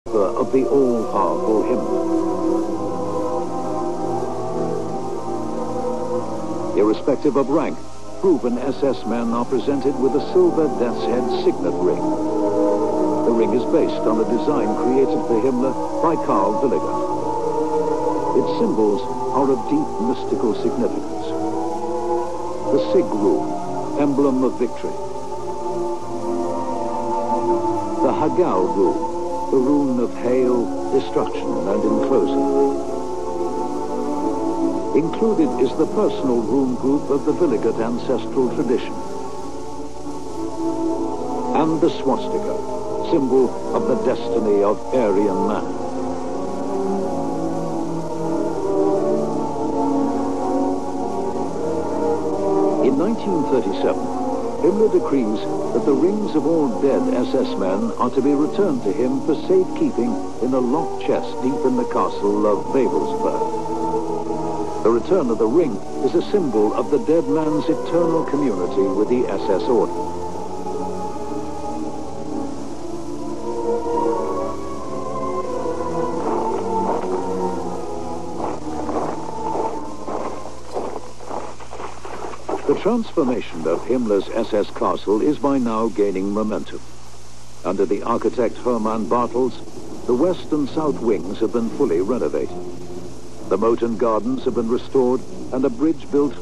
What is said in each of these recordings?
Of the all-powerful Himmler. Irrespective of rank, proven SS men are presented with a silver death's head signet ring. The ring is based on a design created for Himmler by Karl Williger. Its symbols are of deep mystical significance. The Sig rune, emblem of victory. The Hagau rune, the rune of hail, destruction, and enclosing. Included is the personal rune group of the Willigert ancestral tradition. And the swastika, symbol of the destiny of Aryan man. In 1937, Himmler decrees that the rings of all dead SS men are to be returned to him for safekeeping in a locked chest deep in the castle of Babelsberg. The return of the ring is a symbol of the dead man's eternal community with the SS order. The transformation of Himmler's SS castle is by now gaining momentum. Under the architect Hermann Bartels, the west and south wings have been fully renovated. The moat and gardens have been restored, and a bridge built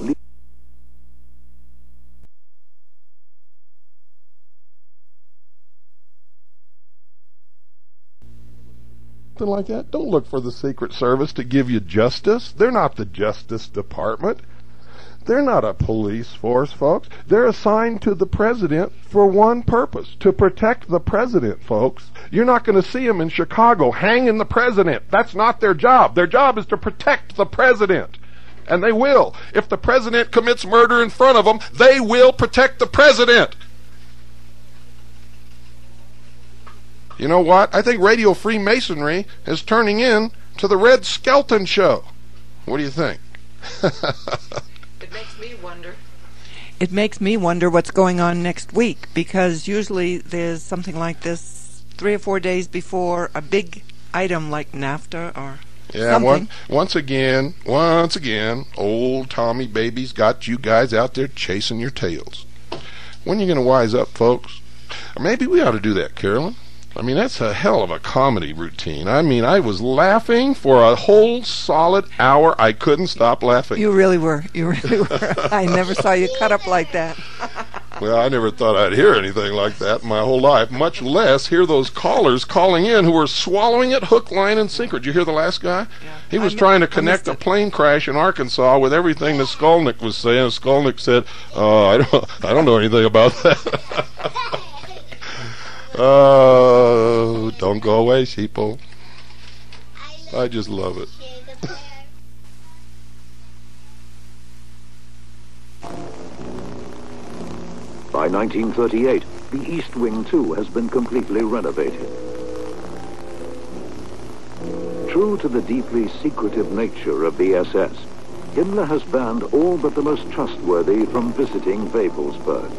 like that. Don't look for the Secret Service to give you justice. They're not the Justice Department. They're not a police force, folks. They're assigned to the president for one purpose, to protect the president, folks. You're not going to see them in Chicago hanging the president. That's not their job. Their job is to protect the president. And they will. If the president commits murder in front of them, they will protect the president. You know what? I think Radio Freemasonry is turning in to the Red Skelton Show. What do you think? It makes me wonder. It makes me wonder what's going on next week, because usually there's something like this 3 or 4 days before a big item like NAFTA or something. Once again, old Tommy Baby's got you guys out there chasing your tails. When are you going to wise up, folks? Or maybe we ought to do that, Carolyn. I mean, that's a hell of a comedy routine. I mean, I was laughing for a whole solid hour. I couldn't stop laughing. You really were. You really were. I never saw you cut up like that. Well, I never thought I'd hear anything like that in my whole life, much less hear those callers calling in who were swallowing it hook, line, and sinker. Did you hear the last guy? Yeah. He was trying to connect a plane crash in Arkansas with everything that Skolnick was saying. Skolnick said, I don't know anything about that. Oh, don't go away, sheeple. I just love it. By 1938, the East Wing too has been completely renovated. True to the deeply secretive nature of the SS, Himmler has banned all but the most trustworthy from visiting Babelsberg.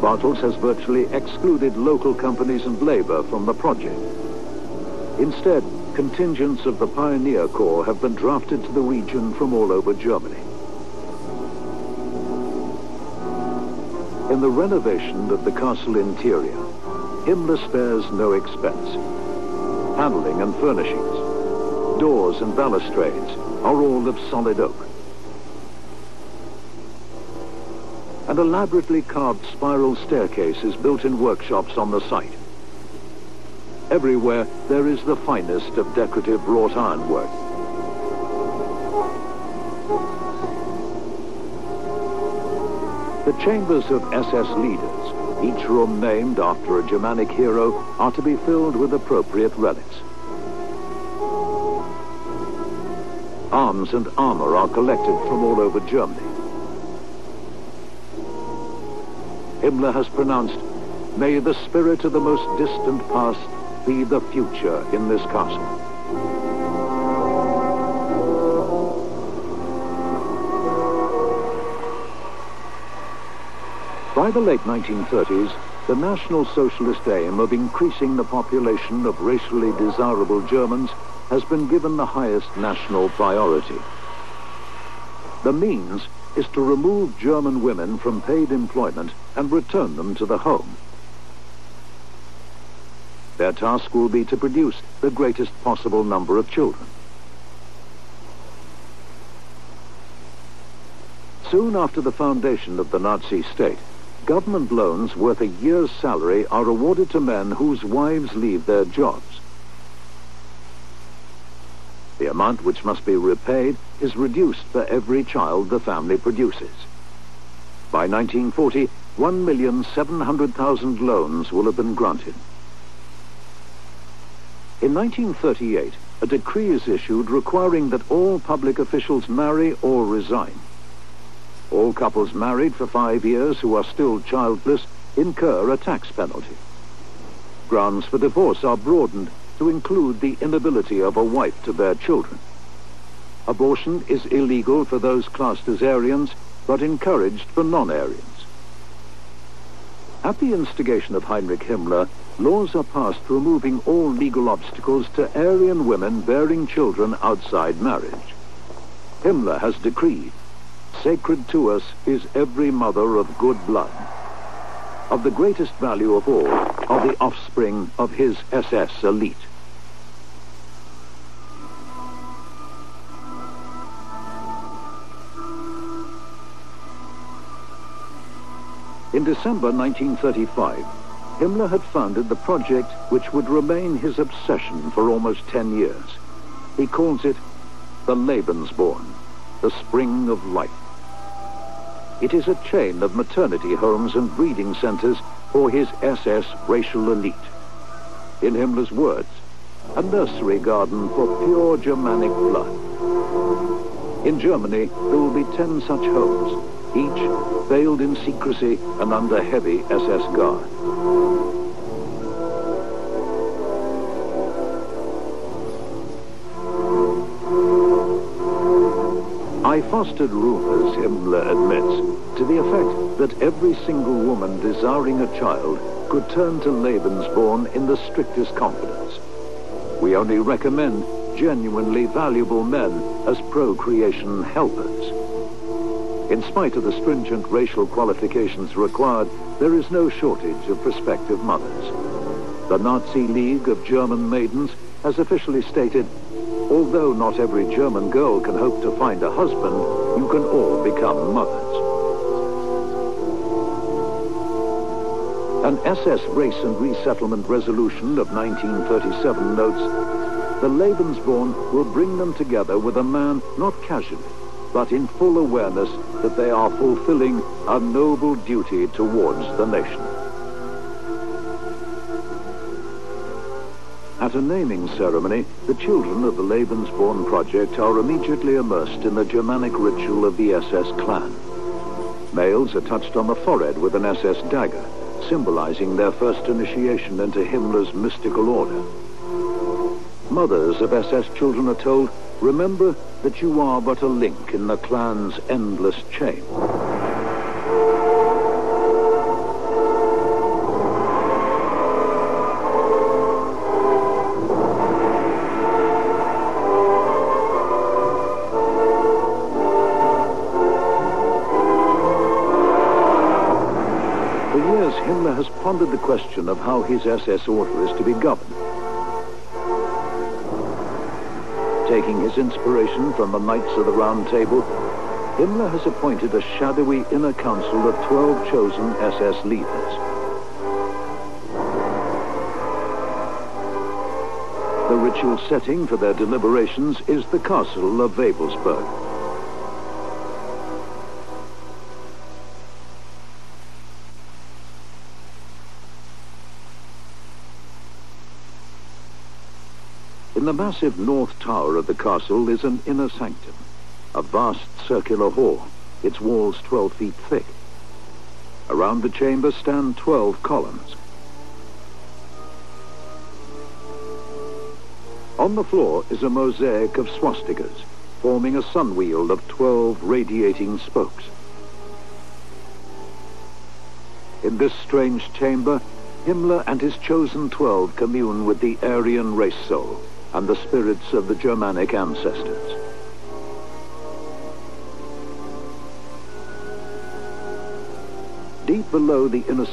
Bartels has virtually excluded local companies and labor from the project. Instead, contingents of the Pioneer Corps have been drafted to the region from all over Germany. In the renovation of the castle interior, Himmler spares no expense. Paneling and furnishings, doors and balustrades are all of solid oak. An elaborately carved spiral staircase is built in workshops on the site. Everywhere there is the finest of decorative wrought ironwork. The chambers of SS leaders, each room named after a Germanic hero, are to be filled with appropriate relics. Arms and armor are collected from all over Germany. Himmler has pronounced, "May the spirit of the most distant past be the future in this castle." By the late 1930s, the National Socialist aim of increasing the population of racially desirable Germans has been given the highest national priority. The means is to remove German women from paid employment and return them to the home. Their task will be to produce the greatest possible number of children. Soon after the foundation of the Nazi state, government loans worth a year's salary are awarded to men whose wives leave their jobs. The amount which must be repaid is reduced for every child the family produces. By 1940, 1,700,000 loans will have been granted. In 1938, a decree is issued requiring that all public officials marry or resign. All couples married for 5 years who are still childless incur a tax penalty. Grounds for divorce are broadened to include the inability of a wife to bear children. Abortion is illegal for those classed as Aryans, but encouraged for non-Aryans. At the instigation of Heinrich Himmler, laws are passed removing all legal obstacles to Aryan women bearing children outside marriage. Himmler has decreed, "Sacred to us is every mother of good blood. Of the greatest value of all are the offspring of his SS elite." In December 1935, Himmler had founded the project which would remain his obsession for almost 10 years. He calls it the Lebensborn, the spring of life. It is a chain of maternity homes and breeding centers for his SS racial elite. In Himmler's words, a nursery garden for pure Germanic blood. In Germany, there will be 10 such homes, each veiled in secrecy and under heavy SS guard. I fostered rumors, Himmler admits, to the effect that every single woman desiring a child could turn to Lebensborn in the strictest confidence. We only recommend genuinely valuable men as procreation helpers. In spite of the stringent racial qualifications required, there is no shortage of prospective mothers. The Nazi League of German Maidens has officially stated, although not every German girl can hope to find a husband, you can all become mothers. An SS Race and Resettlement Resolution of 1937 notes, the Lebensborn will bring them together with a man not casually, but in full awareness that they are fulfilling a noble duty towards the nation. At a naming ceremony, the children of the Lebensborn project are immediately immersed in the Germanic ritual of the SS clan. Males are touched on the forehead with an SS dagger, symbolizing their first initiation into Himmler's mystical order. Mothers of SS children are told, remember that you are but a link in the clan's endless chain. For years, Himmler has pondered the question of how his SS order is to be governed. Taking his inspiration from the Knights of the Round Table, Himmler has appointed a shadowy inner council of 12 chosen SS leaders. The ritual setting for their deliberations is the castle of Wewelsburg. In the massive north tower of the castle is an inner sanctum, a vast circular hall, its walls 12 feet thick. Around the chamber stand 12 columns. On the floor is a mosaic of swastikas, forming a sunwheel of 12 radiating spokes. In this strange chamber, Himmler and his chosen 12 commune with the Aryan race soul and the spirits of the Germanic ancestors. Deep below the inner